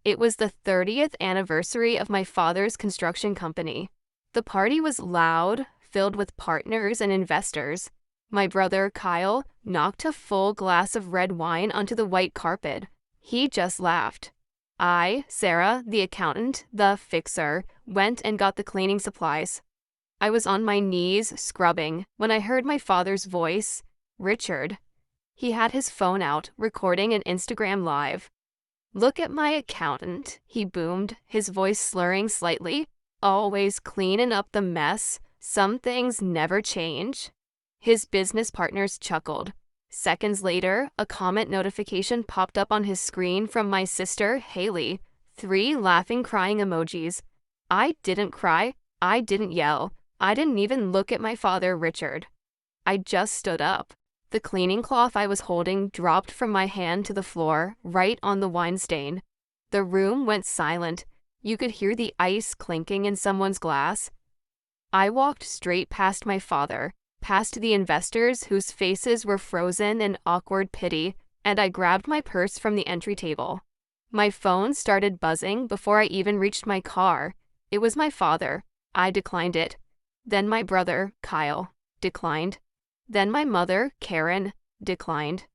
It was the 30th anniversary of my father's construction company. The party was loud, filled with partners and investors. My brother, Kyle, knocked a full glass of red wine onto the white carpet. He just laughed. I, Sarah, the accountant, the fixer, went and got the cleaning supplies. I was on my knees, scrubbing, when I heard my father's voice, Richard. He had his phone out, recording an Instagram live. "Look at my accountant," he boomed, his voice slurring slightly. "Always cleaning up the mess. Some things never change." His business partners chuckled. Seconds later, a comment notification popped up on his screen from my sister, Haley. 3 laughing, crying emojis. I didn't cry. I didn't yell. I didn't even look at my father, Richard. I just stood up. The cleaning cloth I was holding dropped from my hand to the floor, right on the wine stain. The room went silent. You could hear the ice clinking in someone's glass. I walked straight past my father, past the investors whose faces were frozen in awkward pity, and I grabbed my purse from the entry table. My phone started buzzing before I even reached my car. It was my father. I declined it. Then my brother, Kyle, declined. Then my mother, Karen, declined.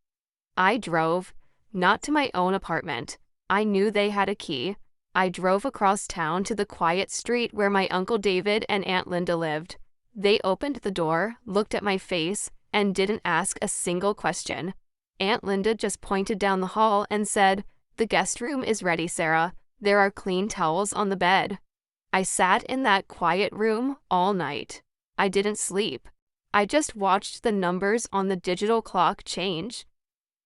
I drove, not to my own apartment. I knew they had a key. I drove across town to the quiet street where my Uncle David and Aunt Linda lived. They opened the door, looked at my face, and didn't ask a single question. Aunt Linda just pointed down the hall and said, "The guest room is ready, Sarah. There are clean towels on the bed." I sat in that quiet room all night. I didn't sleep. I just watched the numbers on the digital clock change.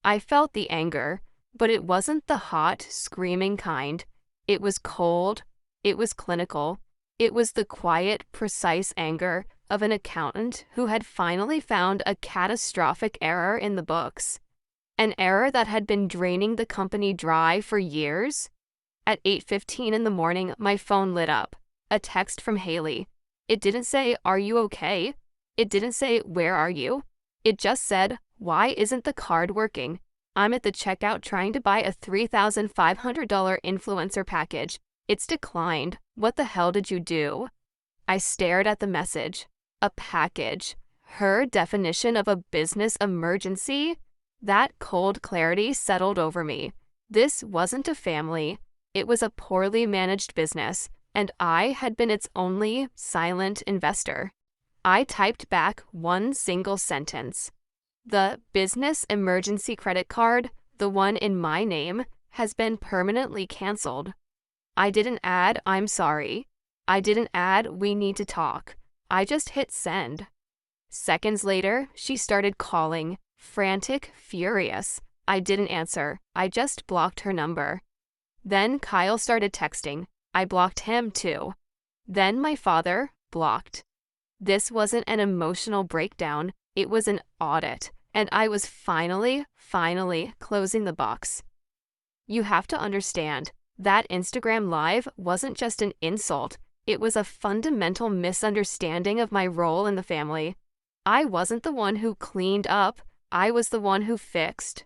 I felt the anger, but it wasn't the hot, screaming kind. It was cold. It was clinical. It was the quiet, precise anger of an accountant who had finally found a catastrophic error in the books. An error that had been draining the company dry for years. At 8:15 in the morning, my phone lit up. A text from Haley. It didn't say, "Are you okay?" It didn't say, "Where are you?" It just said, "Why isn't the card working? I'm at the checkout trying to buy a $3,500 influencer package. It's declined. What the hell did you do?" I stared at the message. A package. Her definition of a business emergency? That cold clarity settled over me. This wasn't a family. It was a poorly managed business, and I had been its only silent investor. I typed back one single sentence. "The business emergency credit card, the one in my name, has been permanently canceled." I didn't add, "I'm sorry." I didn't add, "We need to talk." I just hit send. Seconds later, she started calling, frantic, furious. I didn't answer. I just blocked her number. Then Kyle started texting. I blocked him too. Then my father, blocked. This wasn't an emotional breakdown. It was an audit. And I was finally closing the box. You have to understand, that Instagram Live wasn't just an insult. It was a fundamental misunderstanding of my role in the family. I wasn't the one who cleaned up. I was the one who fixed.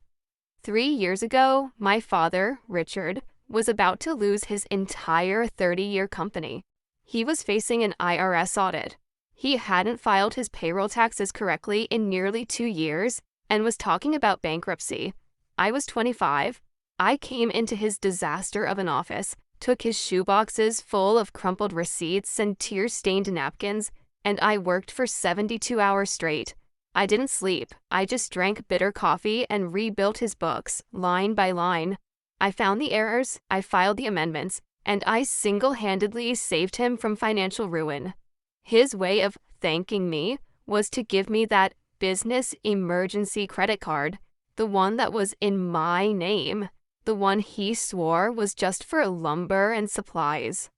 3 years ago, my father, Richard, was about to lose his entire 30-year company. He was facing an IRS audit. He hadn't filed his payroll taxes correctly in nearly 2 years and was talking about bankruptcy. I was 25. I came into his disaster of an office, took his shoeboxes full of crumpled receipts and tear-stained napkins, and I worked for 72 hours straight. I didn't sleep. I just drank bitter coffee and rebuilt his books, line by line. I found the errors, I filed the amendments, and I single-handedly saved him from financial ruin. His way of thanking me was to give me that business emergency credit card, the one that was in my name, the one he swore was just for lumber and supplies.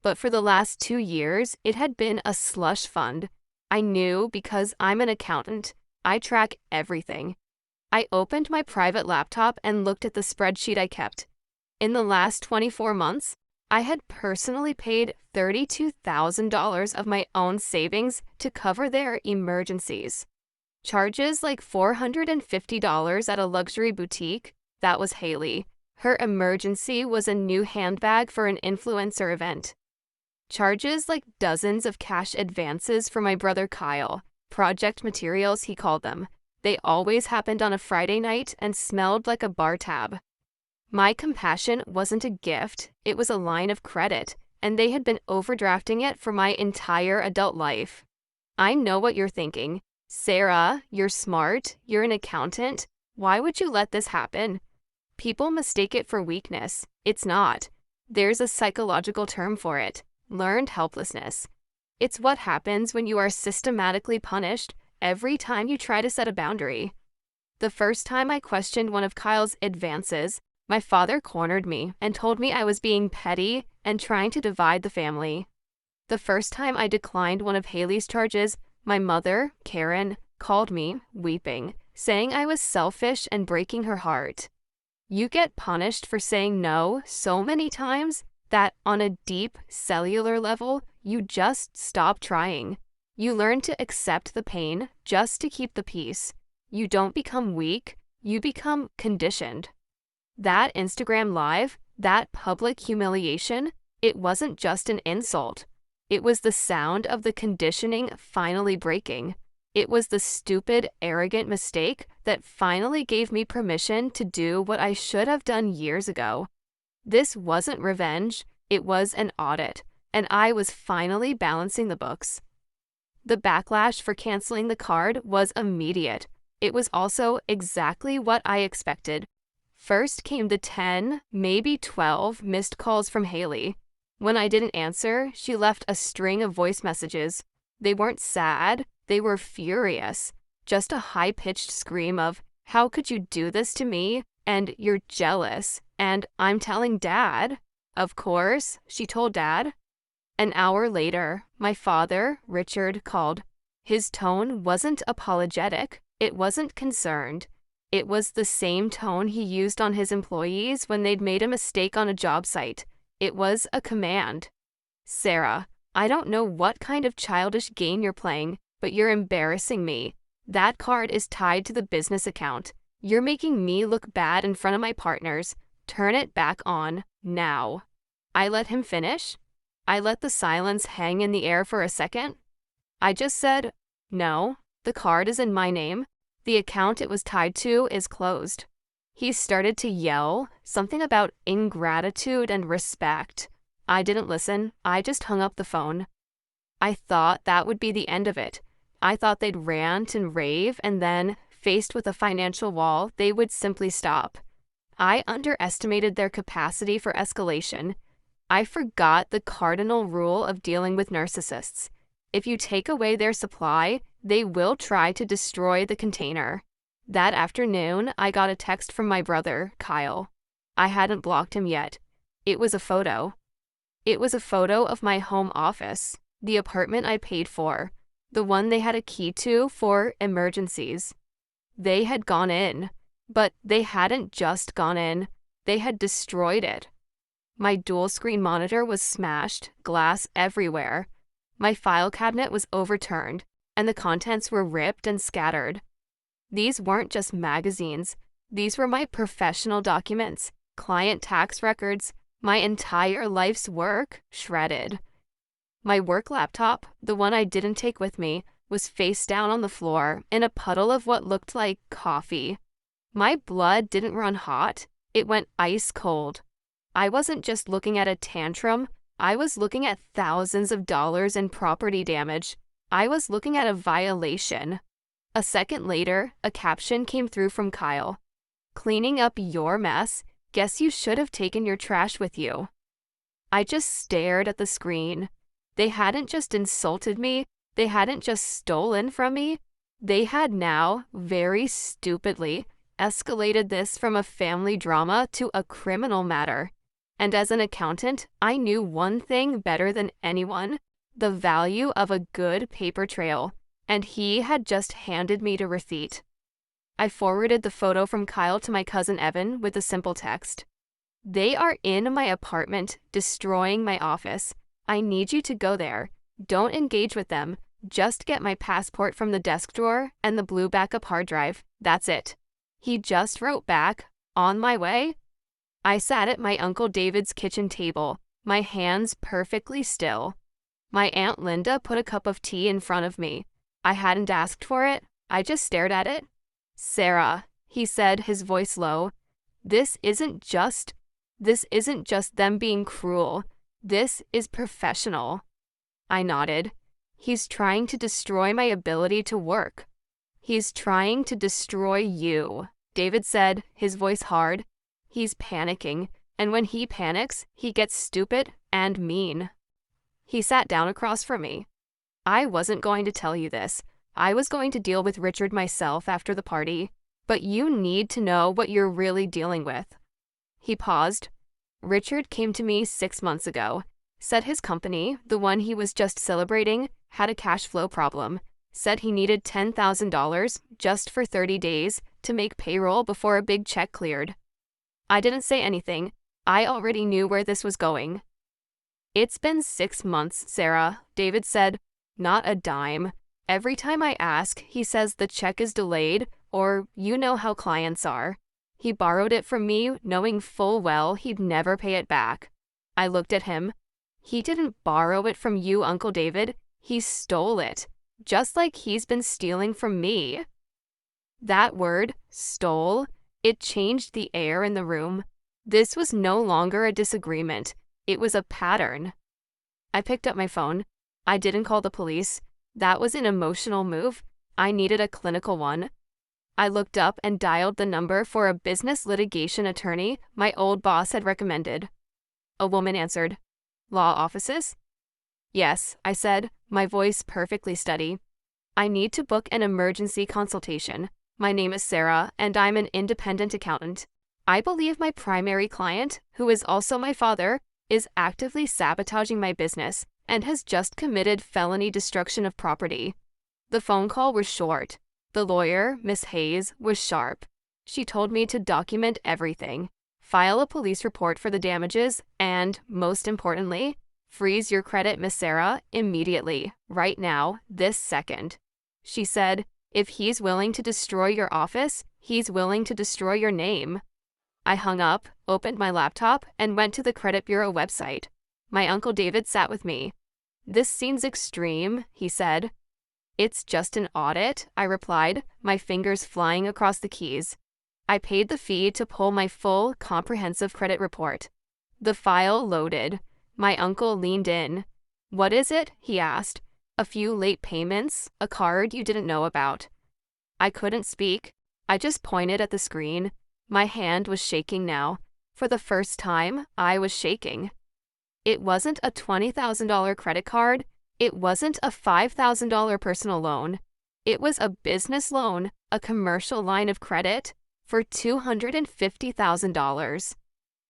But for the last 2 years, it had been a slush fund. I knew because I'm an accountant. I track everything. I opened my private laptop and looked at the spreadsheet I kept. In the last 24 months, I had personally paid $32,000 of my own savings to cover their emergencies. Charges like $450 at a luxury boutique, that was Haley. Her emergency was a new handbag for an influencer event. Charges like dozens of cash advances for my brother Kyle. Project materials, he called them. They always happened on a Friday night and smelled like a bar tab. My compassion wasn't a gift, it was a line of credit, and they had been overdrafting it for my entire adult life. I know what you're thinking. Sarah, you're smart, you're an accountant. Why would you let this happen? People mistake it for weakness. It's not. There's a psychological term for it. Learned helplessness. It's what happens when you are systematically punished every time you try to set a boundary. The first time I questioned one of Kyle's advances, my father cornered me and told me I was being petty and trying to divide the family. The first time I declined one of Haley's charges, my mother, Karen, called me, weeping, saying I was selfish and breaking her heart. You get punished for saying no so many times that on a deep cellular level, you just stop trying. You learn to accept the pain just to keep the peace. You don't become weak, you become conditioned. That Instagram Live, that public humiliation, it wasn't just an insult. It was the sound of the conditioning finally breaking. It was the stupid, arrogant mistake that finally gave me permission to do what I should have done years ago. This wasn't revenge, it was an audit, and I was finally balancing the books. The backlash for canceling the card was immediate. It was also exactly what I expected. First came the 10, maybe 12 missed calls from Haley. When I didn't answer, she left a string of voice messages. They weren't sad, they were furious. Just a high-pitched scream of, "How could you do this to me?" and "You're jealous," and "I'm telling Dad." Of course, she told Dad. An hour later, my father, Richard, called. His tone wasn't apologetic, it wasn't concerned. It was the same tone he used on his employees when they'd made a mistake on a job site. It was a command. "Sarah, I don't know what kind of childish game you're playing, but you're embarrassing me. That card is tied to the business account. You're making me look bad in front of my partners. Turn it back on, now." I let him finish. I let the silence hang in the air for a second. I just said, "No, the card is in my name. The account it was tied to is closed." He started to yell, something about ingratitude and respect. I didn't listen, I just hung up the phone. I thought that would be the end of it. I thought they'd rant and rave, and then, faced with a financial wall, they would simply stop. I underestimated their capacity for escalation. I forgot the cardinal rule of dealing with narcissists. If you take away their supply, they will try to destroy the container. That afternoon, I got a text from my brother, Kyle. I hadn't blocked him yet. It was a photo. It was a photo of my home office, the apartment I paid for, the one they had a key to for emergencies. They had gone in, but they hadn't just gone in, they had destroyed it. My dual-screen monitor was smashed, glass everywhere. My file cabinet was overturned, and the contents were ripped and scattered. These weren't just magazines. These were my professional documents, client tax records, my entire life's work shredded. My work laptop, the one I didn't take with me, was face down on the floor in a puddle of what looked like coffee. My blood didn't run hot, it went ice cold. I wasn't just looking at a tantrum, I was looking at thousands of dollars in property damage. I was looking at a violation. A second later, a caption came through from Kyle. "Cleaning up your mess, guess you should have taken your trash with you." I just stared at the screen. They hadn't just insulted me, they hadn't just stolen from me. They had now, very stupidly, escalated this from a family drama to a criminal matter. And as an accountant, I knew one thing better than anyone: the value of a good paper trail, and he had just handed me a receipt. I forwarded the photo from Kyle to my cousin Evan with a simple text. "They are in my apartment, destroying my office. I need you to go there. Don't engage with them. Just get my passport from the desk drawer and the blue backup hard drive. That's it." He just wrote back, "On my way." I sat at my Uncle David's kitchen table, my hands perfectly still. My Aunt Linda put a cup of tea in front of me. I hadn't asked for it. I just stared at it. "Sarah," he said, his voice low, This isn't just them being cruel. This is professional." I nodded. "He's trying to destroy my ability to work." "He's trying to destroy you," David said, his voice hard. "He's panicking, and when he panics, he gets stupid and mean." He sat down across from me. "I wasn't going to tell you this. I was going to deal with Richard myself after the party, but you need to know what you're really dealing with." He paused. "Richard came to me 6 months ago, said his company, the one he was just celebrating, had a cash flow problem, said he needed $10,000 just for 30 days to make payroll before a big check cleared." I didn't say anything. I already knew where this was going. "It's been 6 months, Sarah," David said. "Not a dime. Every time I ask, he says the check is delayed, or you know how clients are. He borrowed it from me, knowing full well he'd never pay it back." I looked at him. "He didn't borrow it from you, Uncle David. He stole it, just like he's been stealing from me." That word, stole, it changed the air in the room. This was no longer a disagreement. It was a pattern. I picked up my phone. I didn't call the police. That was an emotional move. I needed a clinical one. I looked up and dialed the number for a business litigation attorney my old boss had recommended. A woman answered. "Law offices?" "Yes," I said, my voice perfectly steady. "I need to book an emergency consultation. My name is Sarah, and I'm an independent accountant. I believe my primary client, who is also my father, is actively sabotaging my business and has just committed felony destruction of property." The phone call was short. The lawyer, Miss Hayes, was sharp. She told me to document everything, file a police report for the damages, and, most importantly, freeze your credit, Miss Sarah, immediately, right now, this second. She said, "If he's willing to destroy your office, he's willing to destroy your name." I hung up, opened my laptop, and went to the credit bureau website. My Uncle David sat with me. "This seems extreme," he said. "It's just an audit," I replied, my fingers flying across the keys. I paid the fee to pull my full, comprehensive credit report. The file loaded. My uncle leaned in. "What is it?" he asked. "A few late payments? A card you didn't know about?" I couldn't speak. I just pointed at the screen. My hand was shaking now. For the first time, I was shaking. It wasn't a $20,000 credit card. It wasn't a $5,000 personal loan. It was a business loan, a commercial line of credit, for $250,000.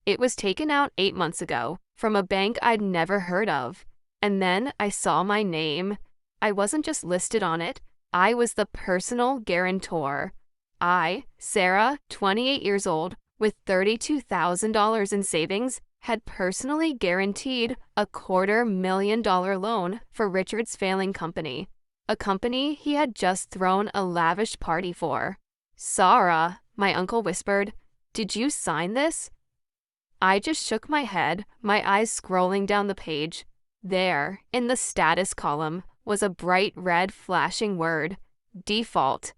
It was taken out 8 months ago from a bank I'd never heard of. And then I saw my name. I wasn't just listed on it. I was the personal guarantor. I, Sarah, 28 years old, with $32,000 in savings, had personally guaranteed a $250,000 loan for Richard's failing company, a company he had just thrown a lavish party for. "Sarah," my uncle whispered, "did you sign this?" I just shook my head, my eyes scrolling down the page. There, in the status column, was a bright red flashing word, default.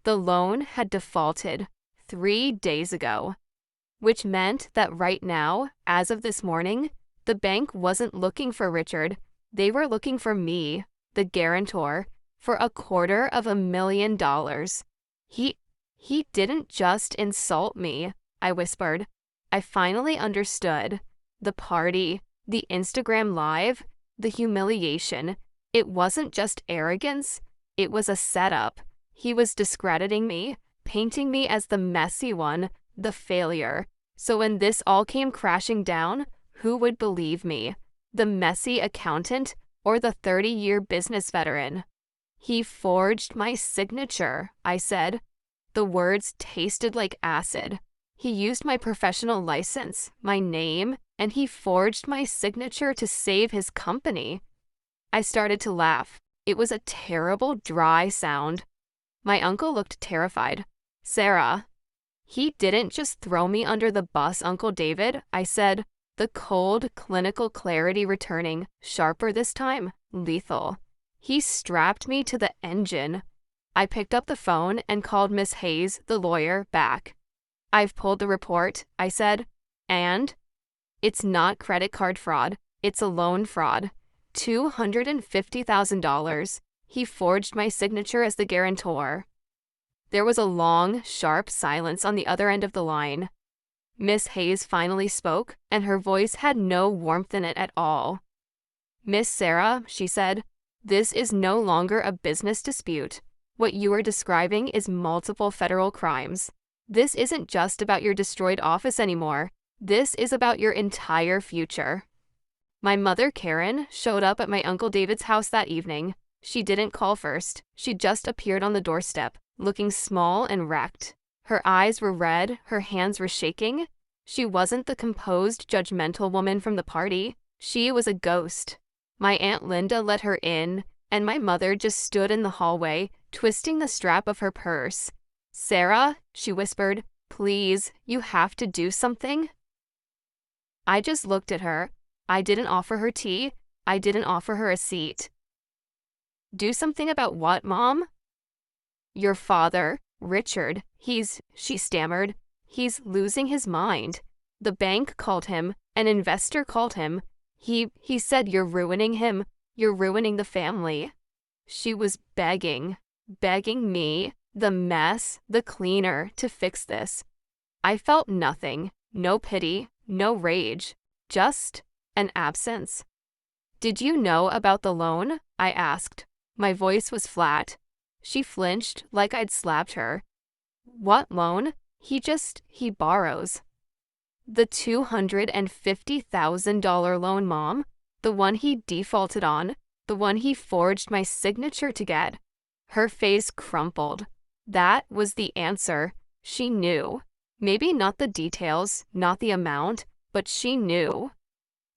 The loan had defaulted 3 days ago, which meant that right now, as of this morning, the bank wasn't looking for Richard. They were looking for me, the guarantor, for $250,000. He didn't just insult me, I whispered. I finally understood. The party, the Instagram Live, the humiliation. It wasn't just arrogance. It was a setup. He was discrediting me, painting me as the messy one, the failure. So when this all came crashing down, who would believe me? The messy accountant or the 30-year business veteran? "He forged my signature," I said. The words tasted like acid. He used my professional license, my name, and he forged my signature to save his company. I started to laugh. It was a terrible, dry sound. My uncle looked terrified. "Sarah." He didn't just throw me under the bus, Uncle David, I said, the cold, clinical clarity returning, sharper this time, lethal. He strapped me to the engine. I picked up the phone and called Miss Hayes, the lawyer, back. I've pulled the report, I said, and it's not credit card fraud, it's a loan fraud. $250,000. He forged my signature as the guarantor. There was a long, sharp silence on the other end of the line. Miss Hayes finally spoke, and her voice had no warmth in it at all. Miss Sarah, she said, this is no longer a business dispute. What you are describing is multiple federal crimes. This isn't just about your destroyed office anymore. This is about your entire future. My mother, Karen, showed up at my Uncle David's house that evening. She didn't call first. She just appeared on the doorstep, looking small and wrecked. Her eyes were red, her hands were shaking. She wasn't the composed, judgmental woman from the party. She was a ghost. My Aunt Linda let her in, and my mother just stood in the hallway, twisting the strap of her purse. Sarah, she whispered, please, you have to do something. I just looked at her. I didn't offer her tea. I didn't offer her a seat. Do something about what, Mom? Your father, Richard, she stammered, he's losing his mind. The bank called him, an investor called him. He said you're ruining him, you're ruining the family. She was begging me, the mess, the cleaner, to fix this. I felt nothing, no pity, no rage, just an absence. Did you know about the loan? I asked. My voice was flat. She flinched like I'd slapped her. What loan? He borrows. The $250,000 loan, Mom. The one he defaulted on. The one he forged my signature to get. Her face crumpled. That was the answer. She knew. Maybe not the details, not the amount, but she knew.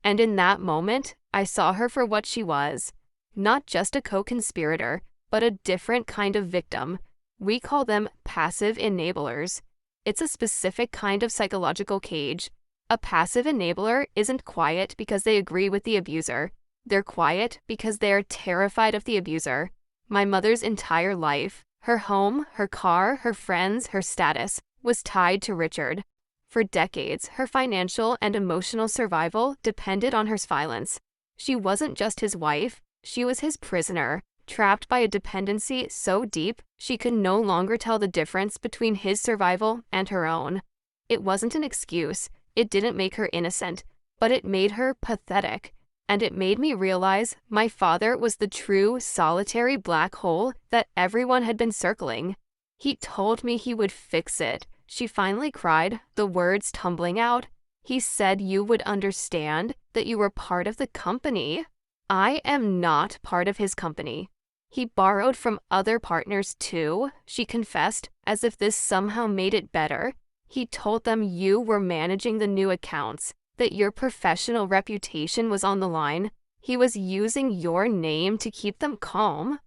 And in that moment, I saw her for what she was. Not just a co-conspirator, but a different kind of victim. We call them passive enablers. It's a specific kind of psychological cage. A passive enabler isn't quiet because they agree with the abuser. They're quiet because they are terrified of the abuser. My mother's entire life, her home, her car, her friends, her status, was tied to Richard. For decades, her financial and emotional survival depended on her violence. She wasn't just his wife, she was his prisoner, trapped by a dependency so deep she could no longer tell the difference between his survival and her own. It wasn't an excuse, it didn't make her innocent, but it made her pathetic. And it made me realize my father was the true, solitary black hole that everyone had been circling. He told me he would fix it. She finally cried, the words tumbling out. He said you would understand, that you were part of the company. I am not part of his company. He borrowed from other partners too, she confessed, as if this somehow made it better. He told them you were managing the new accounts, that your professional reputation was on the line. He was using your name to keep them calm.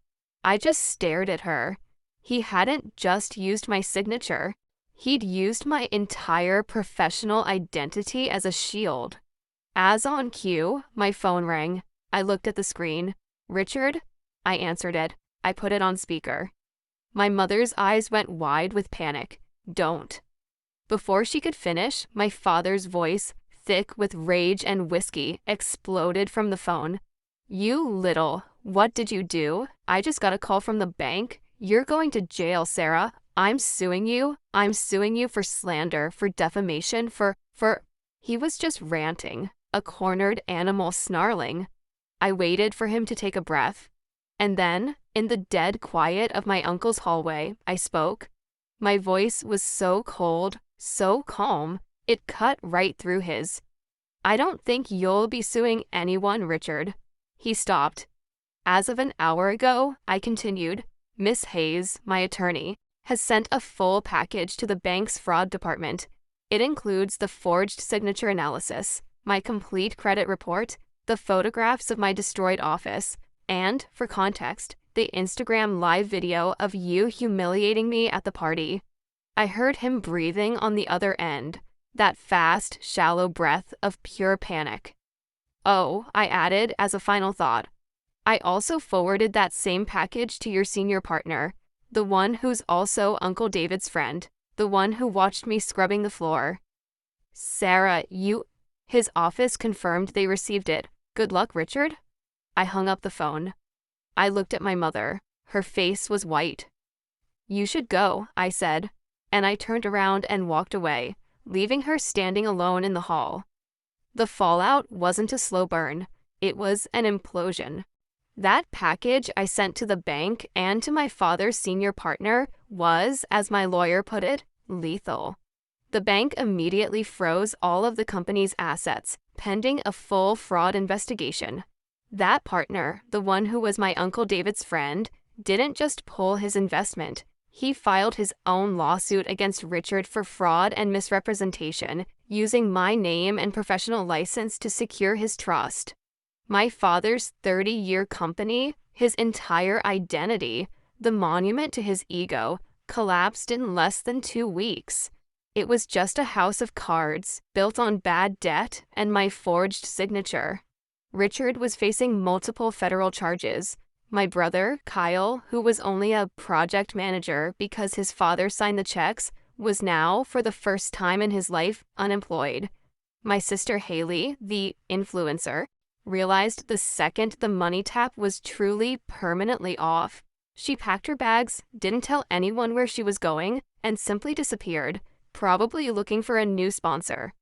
I just stared at her. He hadn't just used my signature. He'd used my entire professional identity as a shield. As on cue, my phone rang. I looked at the screen. Richard? I answered it. I put it on speaker. My mother's eyes went wide with panic. Don't. Before she could finish, my father's voice, thick with rage and whiskey, exploded from the phone. You little, what did you do? I just got a call from the bank. You're going to jail, Sarah. I'm suing you. I'm suing you for slander, for defamation, for... He was just ranting, a cornered animal snarling. I waited for him to take a breath. And then, in the dead quiet of my uncle's hallway, I spoke. My voice was so cold, so calm, it cut right through his. I don't think you'll be suing anyone, Richard. He stopped. As of an hour ago, I continued, Miss Hayes, my attorney, has sent a full package to the bank's fraud department. It includes the forged signature analysis, my complete credit report, the photographs of my destroyed office, and, for context, the Instagram live video of you humiliating me at the party. I heard him breathing on the other end, that fast, shallow breath of pure panic. Oh, I added as a final thought. I also forwarded that same package to your senior partner, the one who's also Uncle David's friend, the one who watched me scrubbing the floor. Sarah, His office confirmed they received it. Good luck, Richard? I hung up the phone. I looked at my mother. Her face was white. You should go, I said, and I turned around and walked away, leaving her standing alone in the hall. The fallout wasn't a slow burn. It was an implosion. That package I sent to the bank and to my father's senior partner was, as my lawyer put it, lethal. The bank immediately froze all of the company's assets, pending a full fraud investigation. That partner, the one who was my Uncle David's friend, didn't just pull his investment. He filed his own lawsuit against Richard for fraud and misrepresentation, using my name and professional license to secure his trust. My father's 30-year company, his entire identity, the monument to his ego, collapsed in less than 2 weeks. It was just a house of cards, built on bad debt and my forged signature. Richard was facing multiple federal charges. My brother, Kyle, who was only a project manager because his father signed the checks, was now, for the first time in his life, unemployed. My sister Haley, the influencer, realized the second the money tap was truly permanently off. She packed her bags, didn't tell anyone where she was going, and simply disappeared, probably looking for a new sponsor.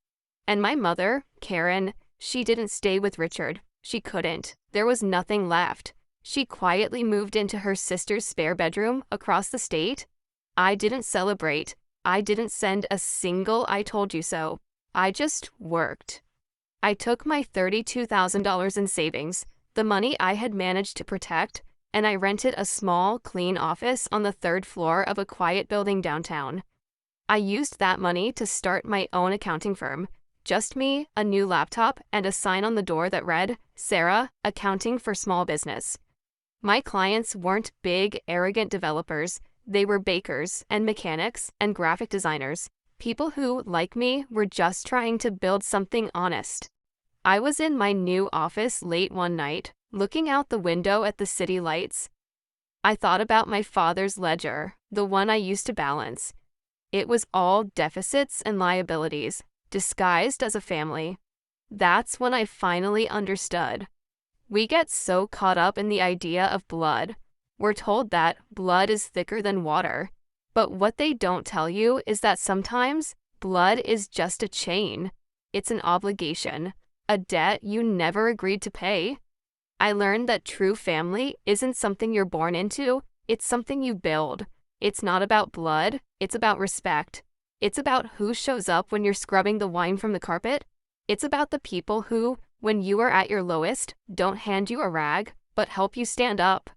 And my mother, Karen, she didn't stay with Richard. She couldn't. There was nothing left. She quietly moved into her sister's spare bedroom across the state. I didn't celebrate. I didn't send a single "I told you so." I just worked. I took my $32,000 in savings, the money I had managed to protect, and I rented a small, clean office on the 3rd floor of a quiet building downtown. I used that money to start my own accounting firm. Just me, a new laptop, and a sign on the door that read, Sarah, Accounting for Small Business. My clients weren't big, arrogant developers. They were bakers and mechanics and graphic designers. People who, like me, were just trying to build something honest. I was in my new office late one night, looking out the window at the city lights. I thought about my father's ledger, the one I used to balance. It was all deficits and liabilities, disguised as a family. That's when I finally understood. We get so caught up in the idea of blood. We're told that blood is thicker than water. But what they don't tell you is that sometimes blood is just a chain. It's an obligation, a debt you never agreed to pay. I learned that true family isn't something you're born into, it's something you build. It's not about blood, it's about respect. It's about who shows up when you're scrubbing the wine from the carpet. It's about the people who, when you are at your lowest, don't hand you a rag, but help you stand up.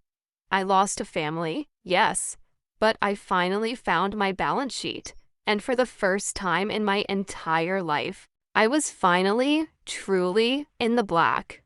I lost a family, yes. But I finally found my balance sheet, and for the first time in my entire life, I was finally, truly in the black.